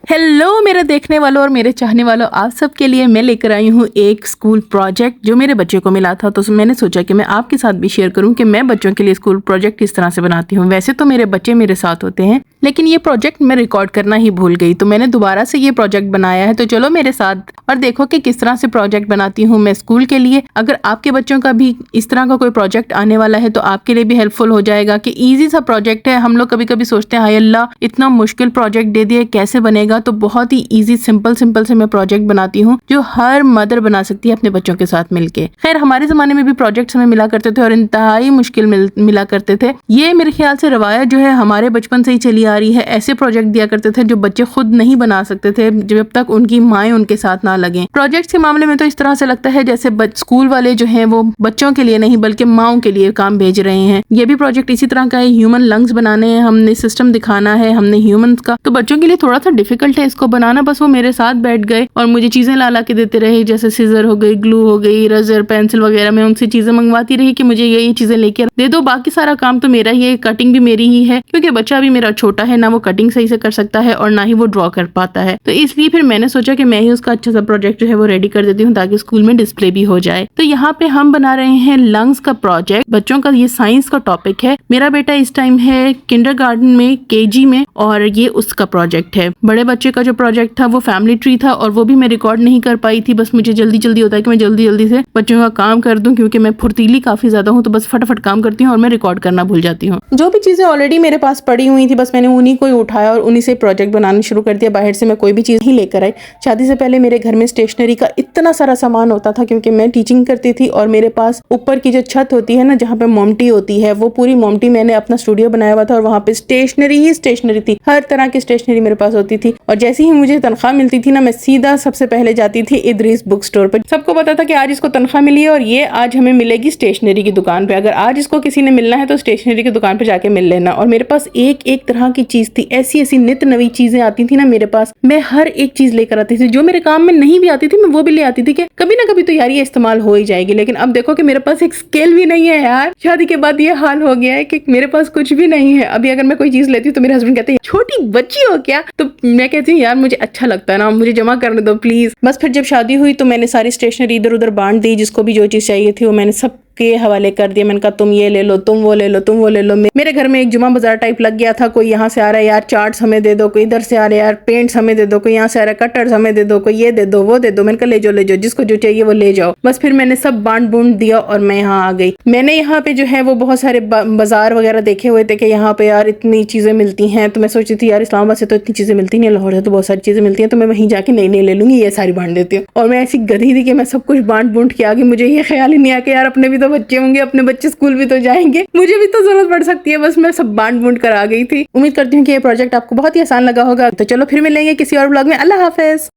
Hello मेरे देखने वालों और मेरे चाहने वालों, आप सबके लिए मैं लेकर आई हूँ एक स्कूल प्रोजेक्ट जो मेरे बच्चे को मिला था। तो मैंने सोचा कि मैं आपके साथ भी शेयर करूँ कि मैं बच्चों के लिए स्कूल प्रोजेक्ट किस तरह से बनाती हूँ। वैसे तो मेरे बच्चे मेरे साथ होते हैं, लेकिन ये प्रोजेक्ट मैं रिकॉर्ड करना ही भूल गई, तो मैंने दोबारा से ये प्रोजेक्ट बनाया है। तो चलो मेरे साथ और देखो कि किस तरह से प्रोजेक्ट बनाती हूँ मैं स्कूल के लिए। अगर आपके बच्चों का भी इस तरह का कोई प्रोजेक्ट आने वाला है तो आपके लिए भी हेल्पफुल हो जाएगा कि ईजी सा प्रोजेक्ट है। हम लोग कभी कभी सोचते हैं हाय अल्लाह इतना मुश्किल प्रोजेक्ट दे दिया कैसे बनेगा, तो बहुत ही ईजी सिंपल से मैं प्रोजेक्ट बनाती हूँ जो हर मदर बना सकती है अपने बच्चों के साथ मिलके। खैर हमारे जमाने में भी प्रोजेक्ट्स हमें मिला करते थे और इंतहाई मुश्किल मिला करते थे। ये मेरे ख्याल से रवायत जो है हमारे बचपन से ही चली आ रही है। ऐसे प्रोजेक्ट दिया करते थे जो बच्चे खुद नहीं बना सकते थे जब तक उनकी माएँ उनके साथ ना लगे। प्रोजेक्ट्स के मामले में तो इस तरह से लगता है जैसे स्कूल वाले जो हैं वो बच्चों के लिए नहीं बल्कि माओं के लिए काम भेज रहे हैं। ये भी प्रोजेक्ट इसी तरह का है, ह्यूमन लंग्स बनाने हैं, हमने सिस्टम दिखाना है, हमने ह्यूमंस का। तो बच्चों के लिए थोड़ा सा डिफिकल्ट है इसको बनाना। बस वो मेरे साथ बैठ गए और मुझे चीजें ला के देते रहे, जैसे सीजर हो गई, ग्लू हो गई, रजर, पेंसिल वगैरह। मैं उनसे चीजें मंगवाती रही कि मुझे ये चीजें लेके दे दो, बाकी सारा काम तो मेरा ही है, कटिंग भी मेरी ही है क्योंकि बच्चा भी मेरा छोटा है, ना वो कटिंग सही से कर सकता है और ना ही वो ड्रॉ कर पाता है। तो इसलिए फिर मैंने सोचा कि मैं ही उसका अच्छा सा प्रोजेक्ट जो है वो रेडी कर देती हूँ ताकि स्कूल में डिस्प्ले भी हो जाए। तो यहाँ पे हम बना रहे हैं लंग्स का प्रोजेक्ट। बच्चों का ये साइंस का टॉपिक है। मेरा बेटा इस टाइम है किंडरगार्टन में, केजी में, और ये उसका प्रोजेक्ट है। बड़े बच्चे का जो प्रोजेक्ट था वो फैमिली ट्री था और वो भी मैं रिकॉर्ड नहीं कर पाई थी। बस मुझे जल्दी होता है कि मैं जल्दी से बच्चों का काम कर दूं क्योंकि मैं फुर्तीली काफी ज्यादा हूँ, तो बस फटाफट काम करती हूँ और मैं रिकॉर्ड करना भूल जाती हूँ। जो भी चीजें ऑलरेडी मेरे पास पड़ी हुई थी बस मैंने उन्हीं को ही उठाया और उन्हीं से प्रोजेक्ट बनाना शुरू कर दिया। बाहर से मैं कोई भी चीज नहीं लेकर आई। शादी से पहले मेरे घर में स्टेशनरी का इतना सारा सामान होता था क्योंकि मैं टीचिंग करती थी और मेरे पास ऊपर की जो छत होती है ना जहाँ पे मोमटी होती है, वो पूरी मोमटी मैंने अपना स्टूडियो बनाया हुआ था और वहाँ पे स्टेशनरी ही स्टेशनरी थी। हर तरह की स्टेशनरी मेरे पास होती थी और जैसे ही मुझे तनख्वाह मिलती थी ना मैं सीधा सबसे पहले जाती थी इदरीस बुक स्टोर पर। सबको पता था कि आज इसको तनख्वाह मिली है और ये आज हमें मिलेगी स्टेशनरी की दुकान पे। अगर आज इसको किसी ने मिलना है तो स्टेशनरी की दुकान पे जाके मिल लेना। और मेरे पास एक तरह की चीज थी, ऐसी नित नवी चीजें आती थी ना मेरे पास। मैं हर एक चीज लेकर आती थी जो मेरे काम में नहीं भी आती थी, मैं वो भी ले आती थी कि कभी ना कभी तो यार ये इस्तेमाल हो ही जाएगी। लेकिन अब देखो कि मेरे पास एक स्केल भी नहीं है यार। शादी के बाद ये हाल हो गया है कि मेरे पास कुछ भी नहीं है। अभी अगर मैं कोई चीज लेती हूँ तो मेरे हस्बैंड कहते हैं छोटी बच्ची हो क्या, तो मैं कहती हूँ यार मुझे अच्छा लगता है ना, मुझे जमा करने दो प्लीज। बस फिर जब शादी हुई तो मैंने सारी स्टेशनरी इधर उधर बांट दी। जिसको भी जो चीज चाहिए थी वो मैंने सब के हवाले कर दिया। मैंने कहा तुम ये ले लो, तुम वो ले लो, तुम वो ले लो। मेरे घर में एक जुमा बाजार टाइप लग गया था। कोई यहाँ से आ रहा है यार चार्ट्स हमें दे दो, कोई इधर से आ रहा है यार पेंट्स हमें दे दो, कोई यहाँ से आ रहा है कटर्स हमें दे दो, कोई ये दे दो वो दे दो। मैंने कहा ले जाओ जिसको जो चाहिए वो ले जाओ। बस फिर मैंने सब बांट बूंट दिया और मैं यहाँ आ गई। मैंने यहाँ पे जो है वो बहुत सारे बाजार वगैरह देखे हुए थे कि यहाँ पे यार इतनी चीजें मिलती हैं। तो मैं सोची थी यार इस्लामाबाद से तो इतनी चीजें मिलती नहीं, लाहौर से तो बहुत सारी चीजें मिलती हैं, तो मैं वहीं जाके नई ले लूंगी, ये सारी बांट देती हूँ। और मैं ऐसी गधी थी कि मैं सब कुछ बांट बूंट के आ गई। मुझे ये ख्याल ही नहीं आया कि यार अपने भी तो बच्चे होंगे, अपने बच्चे स्कूल भी तो जाएंगे, मुझे भी तो जरूरत पड़ सकती है। बस मैं सब बांट बूंट कर आ गई थी। उम्मीद करती हूँ कि ये प्रोजेक्ट आपको बहुत ही आसान लगा होगा। तो चलो फिर मिलेंगे किसी और ब्लॉग में। अल्लाह हाफिज।